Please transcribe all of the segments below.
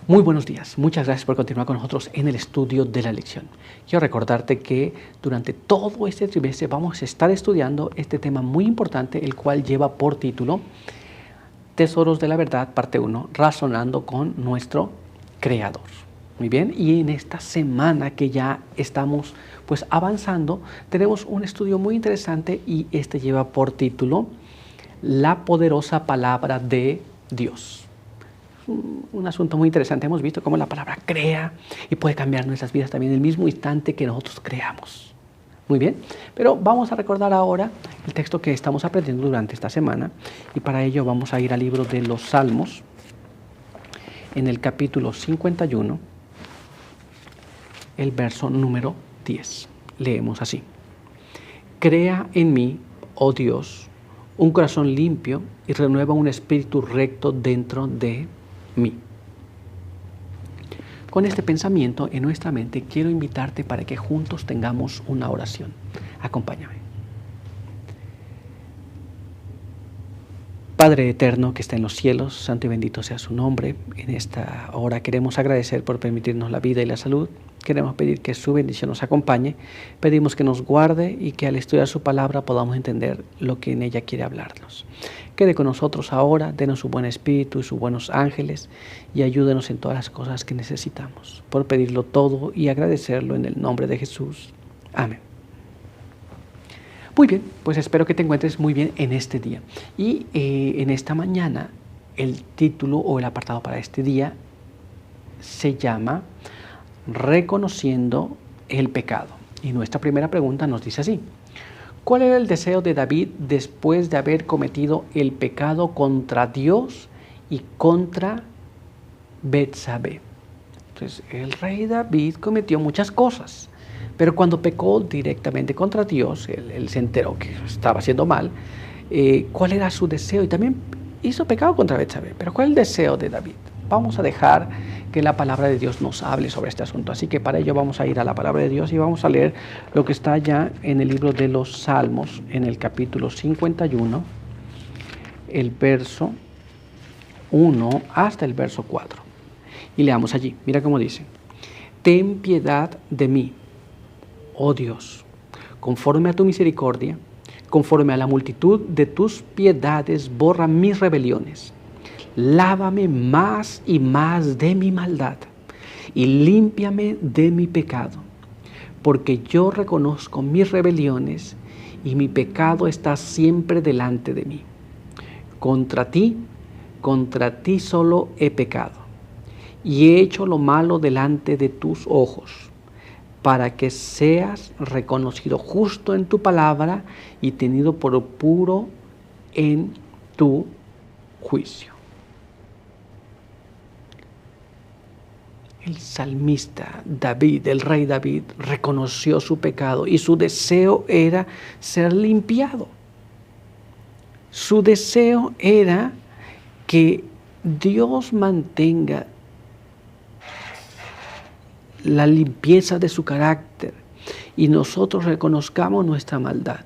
Muy buenos días, muchas gracias por continuar con nosotros en el estudio de la lección. Quiero recordarte que durante todo este trimestre vamos a estar estudiando este tema muy importante, el cual lleva por título Tesoros de la Verdad, parte 1, razonando con nuestro Creador. Muy bien, y en esta semana que ya estamos avanzando, tenemos un estudio muy interesante y este lleva por título La poderosa palabra de Dios. Un asunto muy interesante. Hemos visto cómo la palabra crea y puede cambiar nuestras vidas también en el mismo instante que nosotros creamos. Muy bien, pero vamos a recordar ahora el texto que estamos aprendiendo durante esta semana y para ello vamos a ir al libro de los Salmos en el capítulo 51, el verso número 10. Leemos así: Crea en mí, oh Dios, un corazón limpio y renueva un espíritu recto dentro de mí. Con este pensamiento en nuestra mente, quiero invitarte para que juntos tengamos una oración. Acompáñame. Padre eterno que está en los cielos, santo y bendito sea su nombre. En esta hora queremos agradecer por permitirnos la vida y la salud. Queremos pedir que su bendición nos acompañe. Pedimos que nos guarde y que al estudiar su palabra podamos entender lo que en ella quiere hablarnos. Quede con nosotros ahora, denos su buen espíritu y sus buenos ángeles y ayúdenos en todas las cosas que necesitamos. Por pedirlo todo y agradecerlo en el nombre de Jesús. Amén. Muy bien, pues espero que te encuentres muy bien en este día. Y en esta mañana el título o el apartado para este día se llama Reconociendo el pecado. Y nuestra primera pregunta nos dice así: ¿cuál era el deseo de David después de haber cometido el pecado contra Dios y contra Betsabé? Entonces, el rey David cometió muchas cosas, pero cuando pecó directamente contra Dios, él se enteró que estaba haciendo mal. ¿Cuál era su deseo? Y también hizo pecado contra Betsabé. Pero ¿cuál es el deseo de David? Vamos a dejar que la palabra de Dios nos hable sobre este asunto. Así que para ello vamos a ir a la palabra de Dios y vamos a leer lo que está ya en el libro de los Salmos, en el capítulo 51, el verso 1 hasta el verso 4. Y leamos allí, mira cómo dice: Ten piedad de mí, oh Dios, conforme a tu misericordia, conforme a la multitud de tus piedades, borra mis rebeliones. Lávame más y más de mi maldad y límpiame de mi pecado, porque yo reconozco mis rebeliones y mi pecado está siempre delante de mí. Contra ti solo he pecado y he hecho lo malo delante de tus ojos, para que seas reconocido justo en tu palabra y tenido por puro en tu juicio. El salmista David, el rey David, reconoció su pecado y su deseo era ser limpiado. Su deseo era que Dios mantenga la limpieza de su carácter y nosotros reconozcamos nuestra maldad.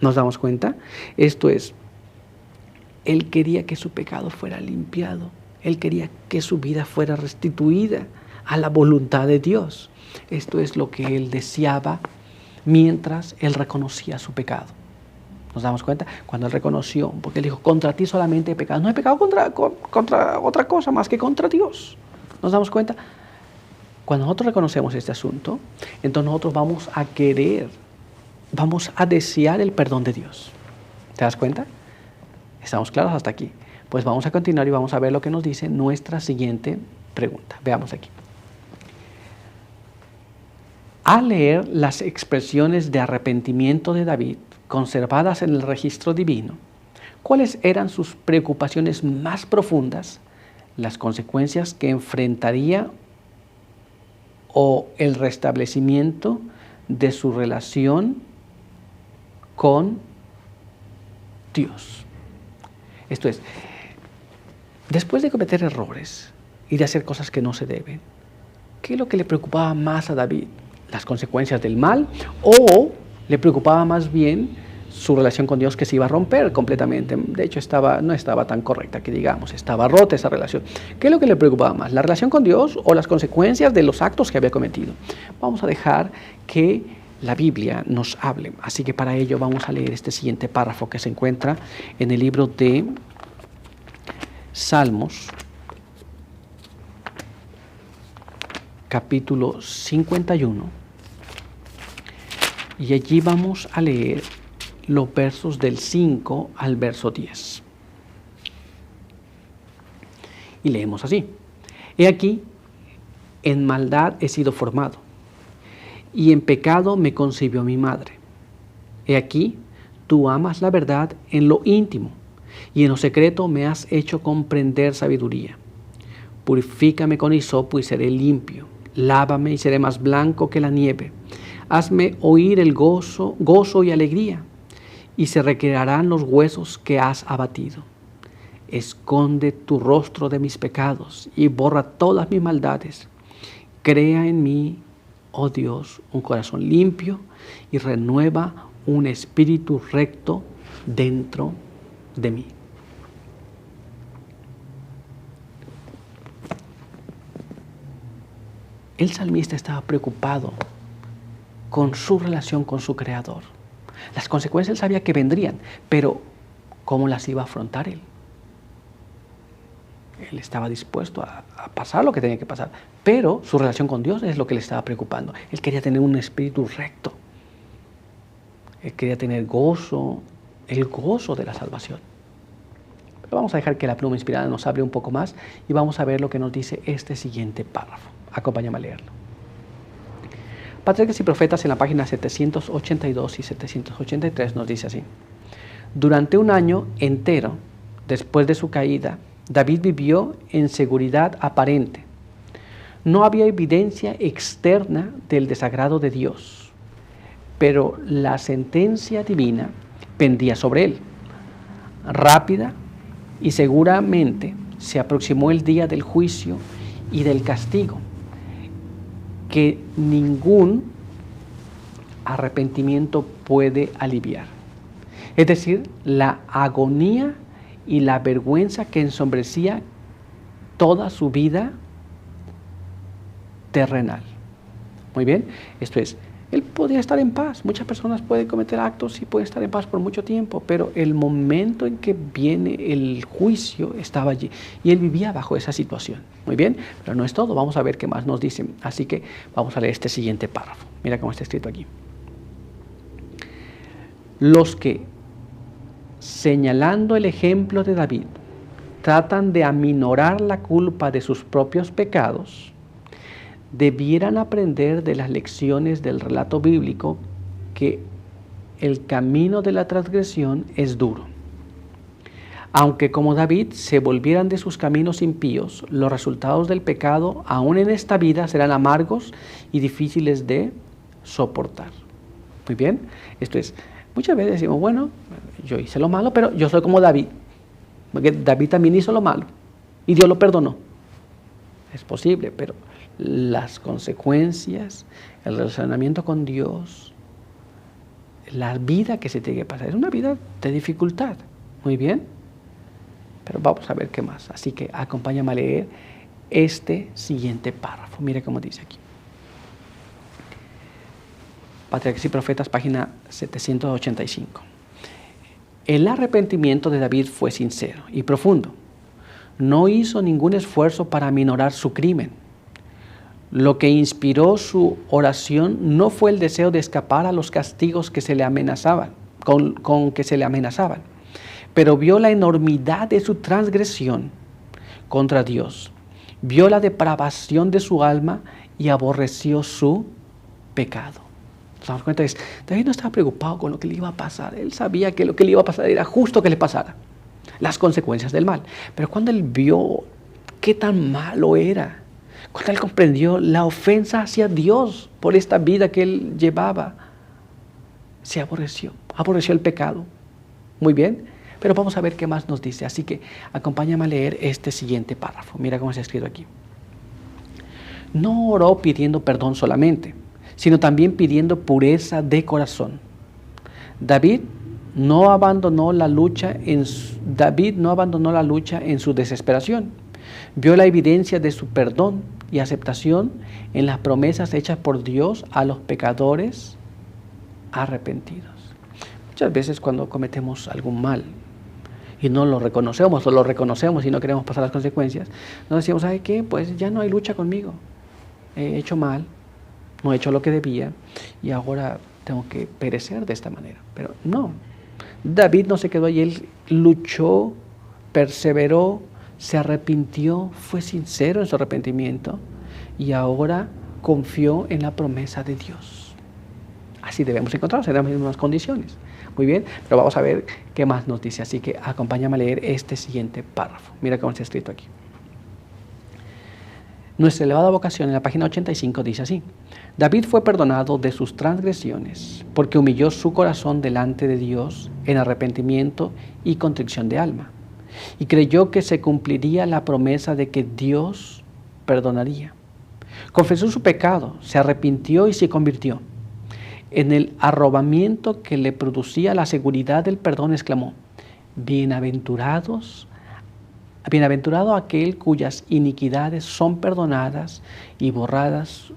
¿Nos damos cuenta? Esto es, él quería que su pecado fuera limpiado. Él quería que su vida fuera restituida a la voluntad de Dios. Esto es lo que él deseaba mientras él reconocía su pecado. ¿Nos damos cuenta? Cuando él reconoció, porque él dijo, contra ti solamente he pecado. No he pecado contra otra cosa más que contra Dios. ¿Nos damos cuenta? Cuando nosotros reconocemos este asunto, entonces nosotros vamos a desear el perdón de Dios. ¿Te das cuenta? ¿Estamos claros hasta aquí? Pues vamos a continuar y vamos a ver lo que nos dice nuestra siguiente pregunta. Veamos aquí. Al leer las expresiones de arrepentimiento de David conservadas en el registro divino, ¿cuáles eran sus preocupaciones más profundas, las consecuencias que enfrentaría o el restablecimiento de su relación con Dios? Esto es, después de cometer errores y de hacer cosas que no se deben, ¿qué es lo que le preocupaba más a David? ¿Las consecuencias del mal? ¿O le preocupaba más bien su relación con Dios que se iba a romper completamente. De hecho, no estaba tan correcta que digamos, estaba rota esa relación. ¿Qué es lo que le preocupaba más? ¿La relación con Dios o las consecuencias de los actos que había cometido? Vamos a dejar que la Biblia nos hable. Así que para ello vamos a leer este siguiente párrafo que se encuentra en el libro de Salmos, capítulo 51. Y allí vamos a leer los versos del 5 al verso 10. Y leemos así: He aquí, en maldad he sido formado, y en pecado me concibió mi madre. He aquí, tú amas la verdad en lo íntimo, y en lo secreto me has hecho comprender sabiduría. Purifícame con hisopo y seré limpio. Lávame y seré más blanco que la nieve. Hazme oír el gozo y alegría, y se recrearán los huesos que has abatido. Esconde tu rostro de mis pecados y borra todas mis maldades. Crea en mí, oh Dios, un corazón limpio y renueva un espíritu recto dentro de mí. El salmista estaba preocupado con su relación con su Creador. Las consecuencias él sabía que vendrían, pero ¿cómo las iba a afrontar él? Él estaba dispuesto a pasar lo que tenía que pasar, pero su relación con Dios es lo que le estaba preocupando. Él quería tener un espíritu recto. Él quería tener el gozo de la salvación. Pero vamos a dejar que la pluma inspirada nos hable un poco más y vamos a ver lo que nos dice este siguiente párrafo. Acompáñame a leerlo. Patriarcas y Profetas, en la página 782 y 783 nos dice así: Durante un año entero después de su caída, David vivió en seguridad aparente. No había evidencia externa del desagrado de Dios, pero la sentencia divina pendía sobre él. Rápida y seguramente se aproximó el día del juicio y del castigo, que ningún arrepentimiento puede aliviar. Es decir, la agonía y la vergüenza que ensombrecía toda su vida terrenal. Muy bien, esto es, él podía estar en paz. Muchas personas pueden cometer actos y pueden estar en paz por mucho tiempo, pero el momento en que viene el juicio estaba allí y él vivía bajo esa situación. Muy bien, pero no es todo. Vamos a ver qué más nos dicen. Así que vamos a leer este siguiente párrafo. Mira cómo está escrito aquí. Los que, señalando el ejemplo de David, tratan de aminorar la culpa de sus propios pecados, debieran aprender de las lecciones del relato bíblico que el camino de la transgresión es duro. Aunque como David se volvieran de sus caminos impíos, los resultados del pecado, aún en esta vida, serán amargos y difíciles de soportar. Muy bien, esto es, muchas veces decimos, bueno, yo hice lo malo, pero yo soy como David, porque David también hizo lo malo y Dios lo perdonó. Es posible, pero las consecuencias, el relacionamiento con Dios, la vida que se tiene que pasar, es una vida de dificultad. Muy bien, pero vamos a ver qué más. Así que acompáñame a leer este siguiente párrafo. Mire cómo dice aquí. Patriarcas y Profetas, página 785. El arrepentimiento de David fue sincero y profundo. No hizo ningún esfuerzo para aminorar su crimen. Lo que inspiró su oración no fue el deseo de escapar a los castigos que se le amenazaban, con que se le amenazaban, pero vio la enormidad de su transgresión contra Dios, vio la depravación de su alma y aborreció su pecado. Nos damos cuenta de eso. David no estaba preocupado con lo que le iba a pasar. Él sabía que lo que le iba a pasar era justo que le pasara, las consecuencias del mal. Pero cuando él vio qué tan malo era, cuando él comprendió la ofensa hacia Dios por esta vida que él llevaba, se aborreció el pecado. Muy bien, pero vamos a ver qué más nos dice. Así que acompáñame a leer este siguiente párrafo. Mira cómo está escrito aquí. No oró pidiendo perdón solamente, sino también pidiendo pureza de corazón. David David no abandonó la lucha en su desesperación. Vio la evidencia de su perdón y aceptación en las promesas hechas por Dios a los pecadores arrepentidos. Muchas veces cuando cometemos algún mal y no lo reconocemos o lo reconocemos y no queremos pasar las consecuencias, nos decimos, ¿sabe qué? Pues ya no hay lucha conmigo. He hecho mal, no he hecho lo que debía y ahora tengo que perecer de esta manera. Pero no, David no se quedó ahí, él luchó, perseveró, se arrepintió, fue sincero en su arrepentimiento y ahora confió en la promesa de Dios. Así debemos encontrarnos en las mismas condiciones. Muy bien, pero vamos a ver qué más nos dice. Así que acompáñame a leer este siguiente párrafo. Mira cómo está escrito aquí. Nuestra elevada vocación en la página 85 dice así: David fue perdonado de sus transgresiones porque humilló su corazón delante de Dios en arrepentimiento y contrición de alma, y creyó que se cumpliría la promesa de que Dios perdonaría. Confesó su pecado, se arrepintió y se convirtió. En el arrobamiento que le producía la seguridad del perdón, exclamó: Bienaventurado aquel cuyas iniquidades son perdonadas y borrados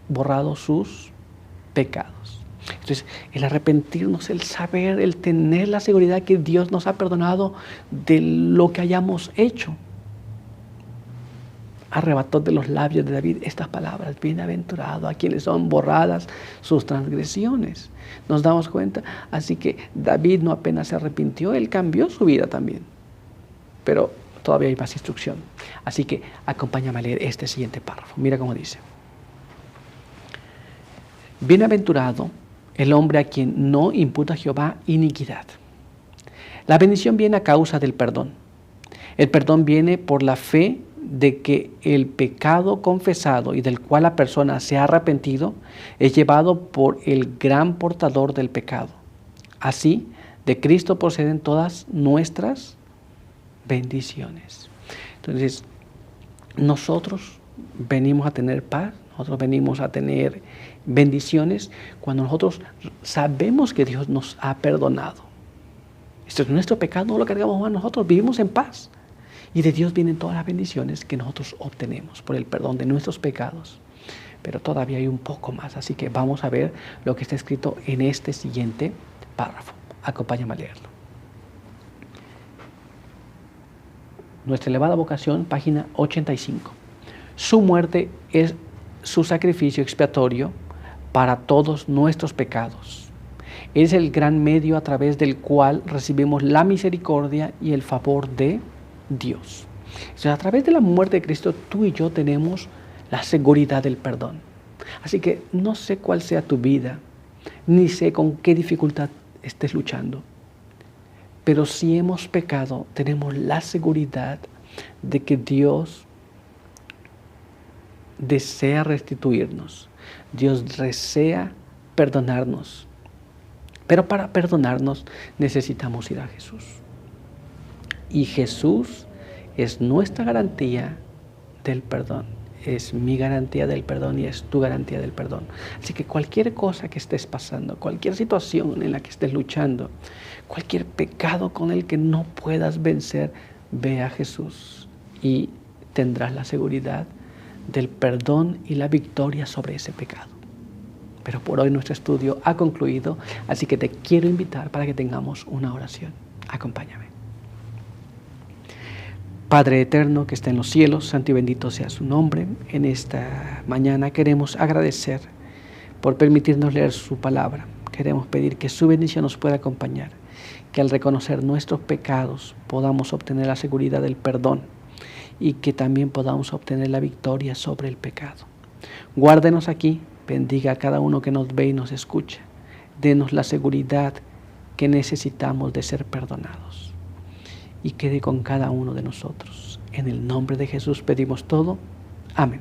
sus pecados. Entonces, el arrepentirnos, el saber, el tener la seguridad que Dios nos ha perdonado de lo que hayamos hecho, arrebató de los labios de David estas palabras: bienaventurado a quienes son borradas sus transgresiones. Nos damos cuenta, así que David no apenas se arrepintió, él cambió su vida también. Pero todavía hay más instrucción. Así que acompáñame a leer este siguiente párrafo. Mira cómo dice: Bienaventurado el hombre a quien no imputa Jehová iniquidad. La bendición viene a causa del perdón. El perdón viene por la fe de que el pecado confesado y del cual la persona se ha arrepentido es llevado por el gran portador del pecado. Así, de Cristo proceden todas nuestras bendiciones. Entonces, nosotros venimos a tener paz, nosotros venimos a tener bendiciones cuando nosotros sabemos que Dios nos ha perdonado. Esto es nuestro pecado, no lo cargamos a nosotros, vivimos en paz. Y de Dios vienen todas las bendiciones que nosotros obtenemos por el perdón de nuestros pecados. Pero todavía hay un poco más, así que vamos a ver lo que está escrito en este siguiente párrafo. Acompáñame a leerlo. Nuestra elevada vocación, página 85. Su muerte es su sacrificio expiatorio para todos nuestros pecados. Es el gran medio a través del cual recibimos la misericordia y el favor de Dios. O sea, a través de la muerte de Cristo, tú y yo tenemos la seguridad del perdón. Así que no sé cuál sea tu vida, ni sé con qué dificultad estés luchando, pero si hemos pecado, tenemos la seguridad de que Dios desea restituirnos. Dios desea perdonarnos. Pero para perdonarnos necesitamos ir a Jesús. Y Jesús es nuestra garantía del perdón. Es mi garantía del perdón y es tu garantía del perdón. Así que cualquier cosa que estés pasando, cualquier situación en la que estés luchando, cualquier pecado con el que no puedas vencer, ve a Jesús y tendrás la seguridad del perdón y la victoria sobre ese pecado. Pero por hoy nuestro estudio ha concluido, así que te quiero invitar para que tengamos una oración. Acompáñame. Padre eterno que está en los cielos, santo y bendito sea su nombre. En esta mañana queremos agradecer por permitirnos leer su palabra. Queremos pedir que su bendición nos pueda acompañar, que al reconocer nuestros pecados podamos obtener la seguridad del perdón y que también podamos obtener la victoria sobre el pecado. Guárdenos aquí, bendiga a cada uno que nos ve y nos escucha. Denos la seguridad que necesitamos de ser perdonados. Y quede con cada uno de nosotros. En el nombre de Jesús pedimos todo. Amén.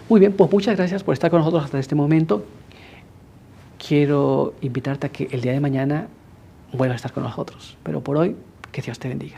Muy bien, pues muchas gracias por estar con nosotros hasta este momento. Quiero invitarte a que el día de mañana vuelvas a estar con nosotros. Pero por hoy, que Dios te bendiga.